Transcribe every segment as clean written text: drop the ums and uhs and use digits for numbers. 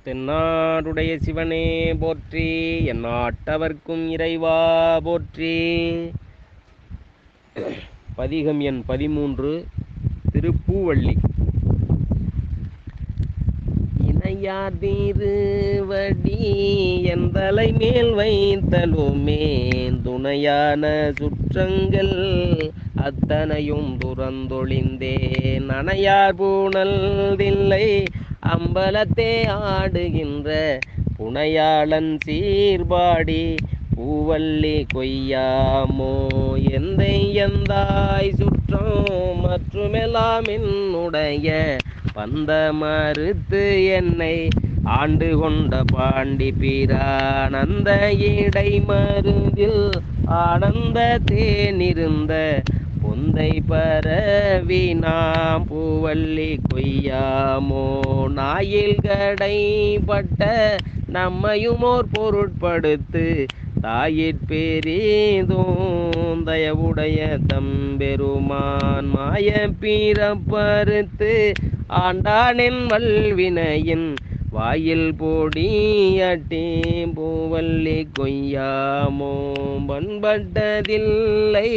தென்னாடுடைய சிவனே போற்றி, எந்நாட்டவர்க்கும் இறைவா போற்றி. பதிகம் எண் 13. திருப்பூவள்ளி. இணையார் திருவடி எந்தலை மேல் வைத்தலுமே, துணையான சுற்றங்கள் அத்தனையும் துறந்தொழிந்தேன். அணையார் பூணல் தில்லை அம்பலத்தே ஆடுகின்ற புனையாளன் சீர்பாடி பூவள்ளி கொய்யாமோ. எந்தை எந்தாய் சுற்றம் மற்றுமெல்லாம் என்னுடைய பந்த மறுத்து என்னை ஆண்டு கொண்ட பாண்டி பிரான், அந்த இடை மருந்தில் ஆனந்த தேனிருந்த பொந்தை பரவி நாம் பூவள்ளி கொய்யாமோ. நாயில் கடைப்பட்ட நம்மையுமோர் பொருட்படுத்து தாயிற்பெரிதும் தயவுடைய தம்பெருமான் மாய பிறப்பறுத்து ஆண்டானின் வல்வினையின் வாயில் பொடியட்டி பூவள்ளி கொய்யாமோ. பண்பட்டதில்லை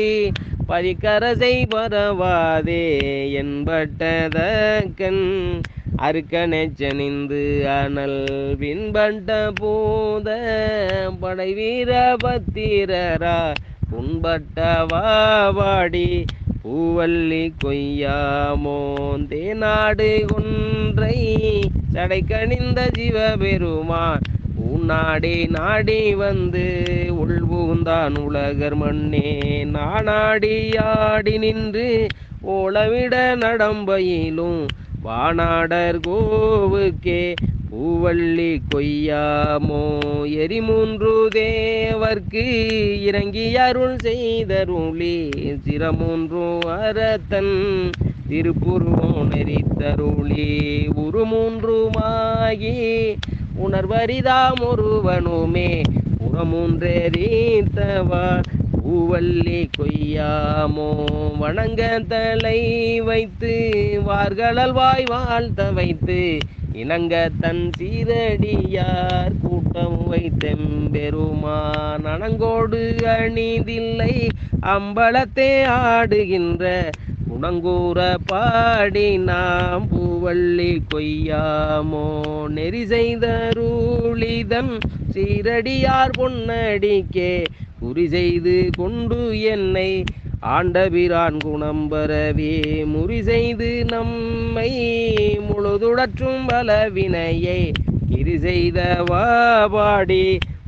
பதிக்கரசை பரவாதே என்பட்டதற்கண் அருக்கனெச்சனிந்து அனல் பின்பட்ட பூத படை வீரபத்திரரா புண்பட்டவாடி பூவள்ளி கொய்யாமோ. தேநாடு கொன்றை சடை கணிந்த சிவபெருமான் உன்னாடி நாடி வந்து உள்புகுந்தான் உலகர் மண்ணே. நானாடி ஆடி நின்று ஓளவிட நடம்பையிலும் வானாடர் கோவுக்கே பூவள்ளி கொய்யாமோ. எரிமூன்று தேவர்க்கு இறங்கி அருள் செய்தருளி சிரமூன்று அரத்தன் திருப்புருவம் நெறித்தருளி உருமூன்றுமாகி உணர்வரிதாம் ஒருவனுமே புறமூன்றெறித்தவார் பூவள்ளி கொய்யாமோ. வணங்க தலை வைத்து வார்களல் வாய் வாழ்த்த வைத்து இணங்க தன் சீரடியார் கூட்டம் வைத்தெம்பெருமான் அணங்கோடு அணிதில்லை அம்பலத்தே ஆடுகின்ற குணங்கூற பாடி நாம் பூவள்ளி கொய்யாமோ. நெறி செய்தருளிதன் சீரடியார் பொன்னடிக்கே குறி செய்து கொண்டு என்னை ஆண்டபிரான் குணம்பரவே முறி செய்து நம்மை முழுதுடற்றும் பலவினையை கிரி செய்த வாபாடி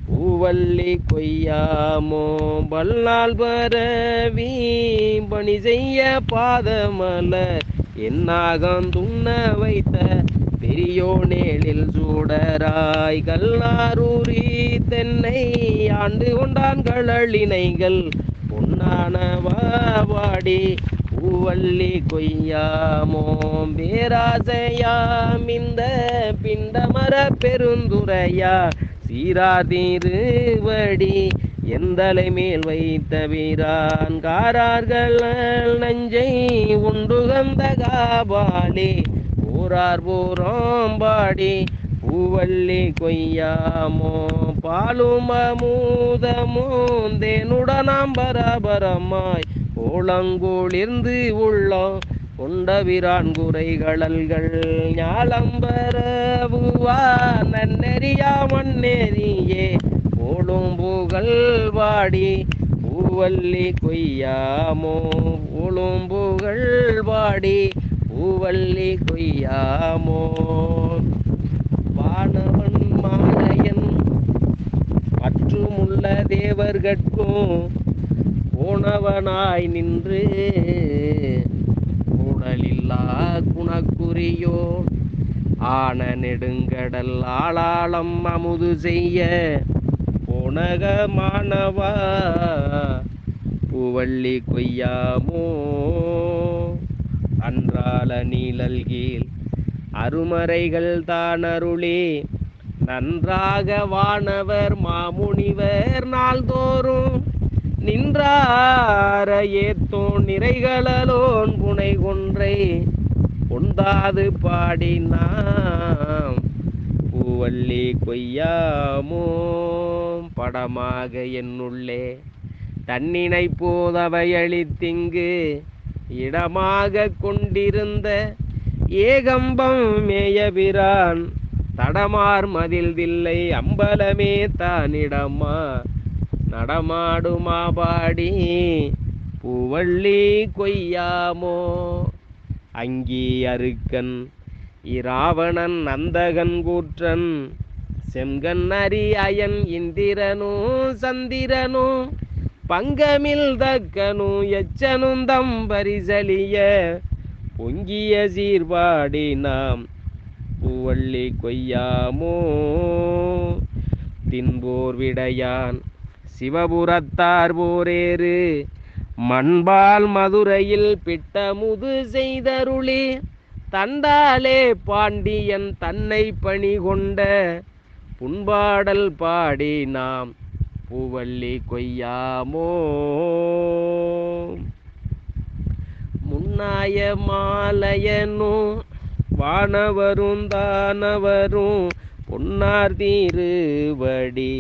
பூவள்ளி கொய்யாமோ. பல்நாள் பரவி பணி செய்ய பாதமலர் என்னாகம் துண்ண வைத்த பெரியோனேளில் சூடராய் கல்லாரூரி தென்னை ஆண்டு கொண்டான் கழலினைகள் பொன்னான வாடி பூவள்ளி கொய்யாமோ. பேராசையாம் இந்த பிண்டமர பெருந்துரையா சீராதிருவடி எந்தலை மேல் வைத்த வீரான் காரார்கள் நஞ்சை உண்டுகந்த காபாலே ஊரார் பூராம்பாடி பூவள்ளி கொய்யாமோ. பாலும் அமுதமும் தேனுடனாம் பரபரமாய் ஓளங்கூளிர்ந்து உள்ளம் கொண்டபிரான் குறைகளல்கள் ஞாலம்பரவுவா நன்னெறியா மண்ணெறியே ஓளும் புகழ் வாடி பூவள்ளி கொய்யாமோ. ஓளும் புகழ் வாடி பூவள்ளி கொய்யாமோ. வானவன் மாலையன் மற்றுமுள்ள தேவர்கட்கும் போனவனாய் நின்று கூடலில்லா குணக்குறியோ ஆன நெடுங்கடல் ஆளாளம் அமுது செய்ய போனகமானவா பூவள்ளி கொய்யாமோ. அன்றால நீழல் கீழ் அருமறைகள் தானருளே நன்றாக வானவர் மாமுனிவர் நாள்தோறும் நின்றார ஏத்தோ நிறைகளோன் புனை கொன்றை பொந்தாது பாடினாம் பூவ பூவள்ளி கொய்யாமோ படமாக என்னுள்ளே தன்னினை போதவை அளித்திங்கு இடமாக கொண்டிருந்த ஏகம்பம் மேயபிரான் தடமார் மதில் தில்லை அம்பலமே தானிடமா நடமாடுமா பாடி பூவள்ளி கொய்யாமோ. அங்கி அருக்கன் இராவணன் அந்தகன் கூற்றன் செம்கண் அரி அயன் இந்திரனும் சந்திரனும் பங்கமில் தக்கனும் எச்சனும் தம்பரிசலிய பொங்கிய சீர்பாடி நாம் பூவள்ளி கொய்யாமோ. தின்போர் விடையான் சிவபுரத்தார் போரேறு மண்பால் மதுரையில் பிட்டமுது செய்தருளி தண்டாலே பாண்டியன் தன்னை பணி கொண்ட புண்பாடல் பாடி நாம் பூவள்ளி கொய்யாமோ. முன்னாய மாலையனும் வானவரும் தானவரும் பொன்னார் தீருவடி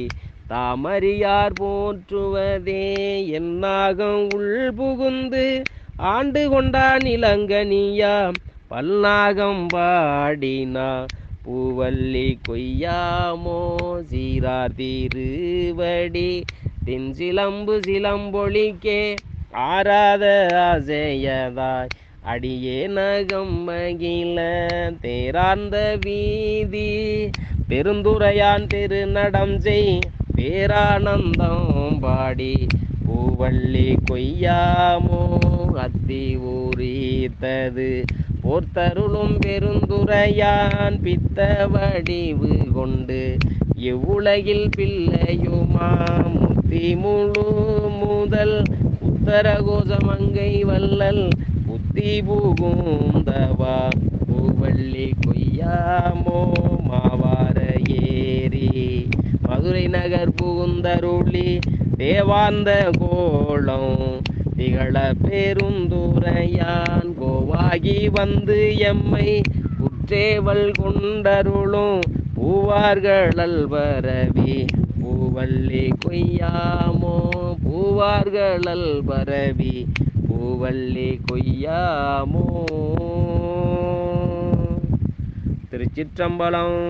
தாமறியார் போற்றுவதே என்னாகம் உள் புகுந்து ஆண்டு கொண்டான் இளங்கனியாம் பல்நாகம் பாடினா பூவள்ளி கொய்யாமோ. சீரார் தீருவடி தின் சிலம்பு சிலம்பொழிக்கே ஆராத ஆசையதாய் அடியே நகம் மகிழ தேரார்ந்த வீதி பெருந்துரையான் திருநடம் செய் பேரானந்தம் பாடி பூவள்ளி கொய்யாமோ. அத்தி ஊரித்தது போர்த்தருளும் பெருந்துரையான் பித்த வடிவு கொண்டு எவ்வுலகில் பிள்ளையுமா முத்தி முழு முதல் உத்தரகோசமங்கை வல்லல் புத்தி புகுந்தவா பூவள்ளி கொய்யாமோ. மாவார ஏரி மதுரை நகர் புகுந்தருளி தேவாந்த கோலம் திகழ பெருந்துரையான் கோவாகி வந்து எம்மை குற்றேவல் கொண்டருளும் பூவார்கள் பரவி பூவள்ளி கொய்யாமோ. பூவார்கள் பரவி பூவள்ளி கொய்யாமோ. திருச்சிற்றம்பலம்.